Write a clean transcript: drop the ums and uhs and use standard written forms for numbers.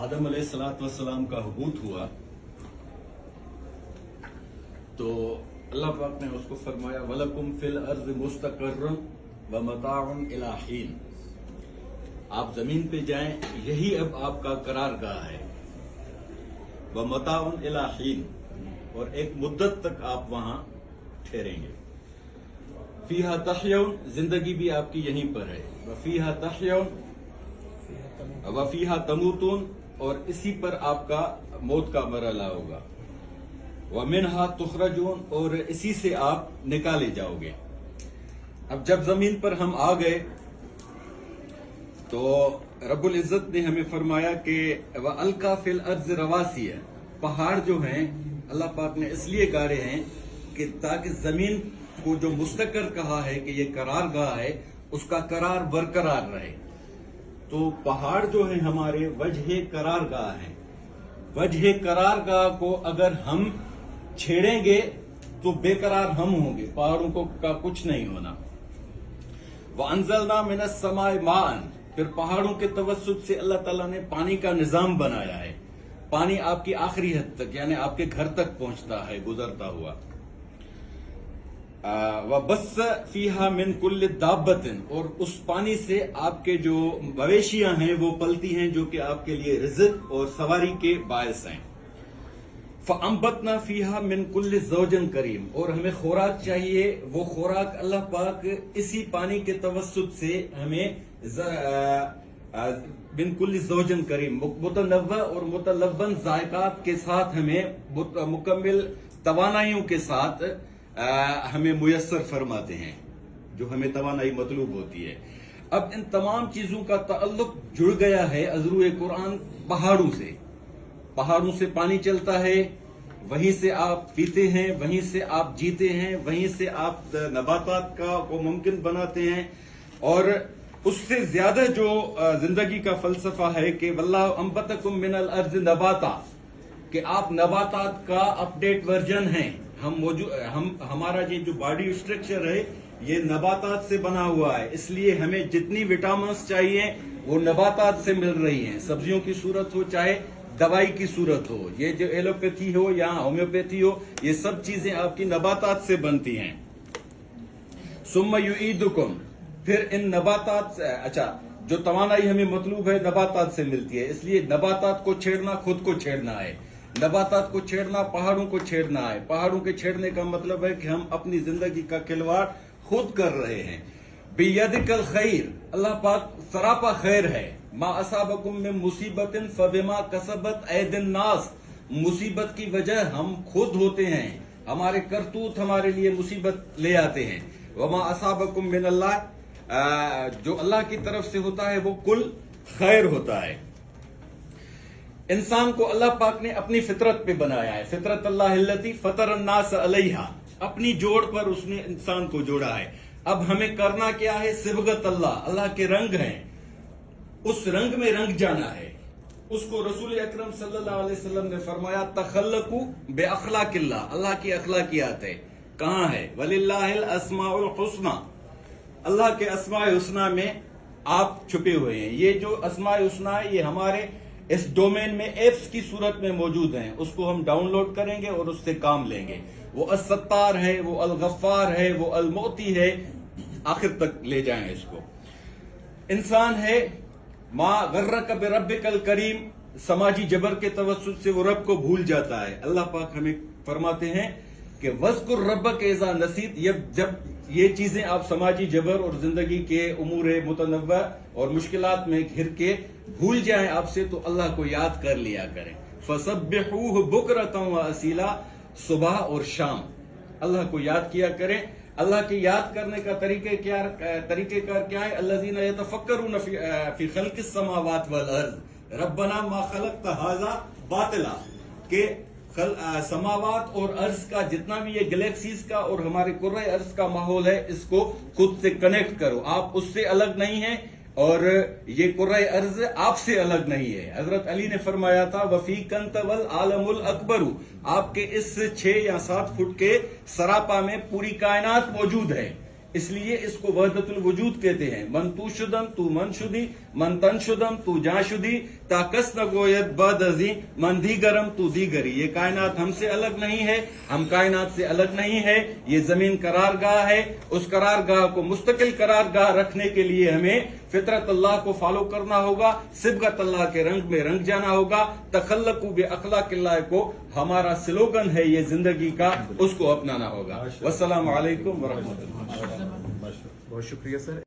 आदम अलैहिस्सलाम का हुबूत हुआ तो अल्लाह पाक ने उसको फरमाया वलकुम फिल अर्ज़ मुस्तक़र्रुन व मताउन इला हीन। आप जमीन पे जाएं, यही अब आपका करारगाह है। व मताउन इला हीन, और एक मुद्दत तक आप वहां ठहरेंगे। फीहा तहयौन, जिंदगी भी आपकी यहीं पर है। वफीहा तहयौन वफीहा तमूतून, और इसी पर आपका मौत का मरहला होगा। व मिनहा तुखरजून, और इसी से आप निकाले जाओगे। अब जब जमीन पर हम आ गए तो रब्बुल इज्जत ने हमें फरमाया कि व अलका फिल अर्ज रवासी है, पहाड़ जो हैं अल्लाह पाक ने इसलिए गाड़े हैं कि ताकि जमीन को जो मुस्तकर कहा है कि ये करारगाह है, उसका करार बरकरार रहे। तो पहाड़ जो है हमारे वजह करारगाह है। वजह करारगाह को अगर हम छेड़ेंगे तो बेकरार हम होंगे, पहाड़ों को का कुछ नहीं होना। व अंजलना मिनस समाए मान, फिर पहाड़ों के तवस्सुत से अल्लाह ताला ने पानी का निजाम बनाया है। पानी आपकी आखिरी हद तक यानी आपके घर तक पहुंचता है गुजरता हुआ। व बस फीहा मिन कुल्ल दाब्बतिन, और उस पानी से आपके जो मवेशियां हैं वो पलती हैं, जो कि आपके लिए रिज़्क़ और सवारी के बायस हैं। फअंबतना फीहा मिन कुल्ल ज़ौजन करीम, और हमें खुराक चाहिए, वो खुराक अल्लाह पाक इसी पानी के तवस्सुत से हमें बिन कुल्ल ज़ौजन करीम मुतनव्वा और मुतलव्वन जायकात के साथ हमें मुकम्मिल तवानाइयों के साथ हमें मुयस्सर फरमाते हैं, जो हमें तवानाई मतलूब होती है। अब इन तमाम चीजों का ताल्लुक जुड़ गया है अज़रूए कुरान पहाड़ों से। पहाड़ों से पानी चलता है, वहीं से आप पीते हैं, वहीं से आप जीते हैं, वहीं से आप नबातात को मुमकिन बनाते हैं। और उससे ज्यादा जो जिंदगी का फलसफा है कि वल्लाह अंबतकुम मिनल अर्ज़ नबाता, कि आप नबातात का अपडेट वर्जन हैं। हमारा ये जो बॉडी स्ट्रक्चर है ये नबातात से बना हुआ है, इसलिए हमें जितनी विटामिन चाहिए वो नबातात से मिल रही हैं। सब्जियों की सूरत हो चाहे दवाई की सूरत हो, ये जो एलोपैथी हो या होम्योपैथी हो, ये सब चीजें आपकी नबातात से बनती हैं। सुम्मा युईदुकुम, फिर इन नबातात से जो तवानाई हमें मतलूब है नबातात से मिलती है, इसलिए नबातात को छेड़ना खुद को छेड़ना है। नबातात को छेड़ना पहाड़ों को छेड़ना है। पहाड़ों के छेड़ने का मतलब है कि हम अपनी जिंदगी का खिलवाड़ खुद कर रहे हैं। बियदिकल खैर, अल्लाह पाक सरापा खैर है। मा असाबकुम मिन मुसीबतिन फबिमा कसबत ऐदिन नास, मुसीबत की वजह हम खुद होते हैं, हमारे करतूत हमारे लिए मुसीबत ले आते हैं। वमा असाबकुम मिन अल्लाह, जो अल्लाह की तरफ से होता है वो कुल खैर होता है। इंसान को अल्लाह पाक ने अपनी फितरत पे बनाया है। फितरत अल्लाह हिल्लती फतरन्नास अलैहा, अपनी जोड़ पर उसने इंसान को जोड़ा है। अब हमें करना क्या है? सिबगत अल्लाह, अल्लाह के रंग हैं, उस रंग में रंग जाना है। उसको रसूल अकरम सल्लल्लाहु अलैहि वसल्लम ने फरमाया तखल्लकू बे अखलाकिल्लाह, अल्लाह की अखलाकियात है। कहां है? वलिल्लाहिल अस्माउल हुस्ना, अल्लाह के अस्माए हुस्ना में आप छुपे हुए हैं। ये जो अस्माए हुस्ना है ये हमारे इस डोमेन में एप्स की सूरत में मौजूद हैं, उसको हम डाउनलोड करेंगे और उससे काम लेंगे। वो अस्सत्तार है, वो अल गफ्फार है, वो अल मोती है, आखिर तक ले जाएं इसको। इंसान है मा गर्रक बिरब्बिकल करीम, समाजी जबर के तवस्सुत से वो रब को भूल जाता है। अल्लाह पाक हमें फरमाते हैं कि वज़कुर रब्बक इज़ा नसीत, जब ये चीजें आप समाजी जबर और जिंदगी के उमूर मुतनव्वा और मुश्किलात में घिर के भूल जाएं आपसे, तो अल्लाह को याद कर लिया करें। फसब्बिहूहु बुकरतन व असीला, सुबह और शाम अल्लाह को याद किया करें। अल्लाह के याद करने का तरीकेकार क्या है? अल्लज़ीना यतफक्करूना फी खल्क़िस समावात वल अर्ज़ रब्बना मा खलक़्ता हाज़ा बातिला, के समावात और अर्ज का जितना भी ये गैलेक्सीज का और हमारे कुर्रे अर्ज का माहौल है, इसको खुद से कनेक्ट करो। आप उससे अलग नहीं हैं और ये कुर्रे अर्ज आपसे अलग नहीं है। हजरत अली ने फरमाया था वफी कंतवल आलमुल अकबरू, आपके इस 6 या 7 फुट के सरापा में पूरी कायनात मौजूद है। اس لیے اس کو وحدت الوجود کہتے ہیں. من تو شدم تو من شدی، من تن شدم تو جاں شدی، تا کس نہ گوید بد ازی، من دیگرم تو دیگری. یہ کائنات ہم سے الگ نہیں ہے، ہم کائنات سے الگ نہیں ہے. یہ زمین قرارگاہ ہے. اس قرارگاہ کو مستقل قرارگاہ رکھنے کے لیے ہمیں فطرت اللہ کو فالو کرنا ہوگا، صبغت اللہ کے رنگ میں رنگ جانا ہوگا. تخلقوا باخلاق اللہ کو ہمارا سلوگن ہے یہ زندگی کا، اس کو اپنانا ہوگا. والسلام علیکم ورحمۃ اللہ. بہت شکریہ سر.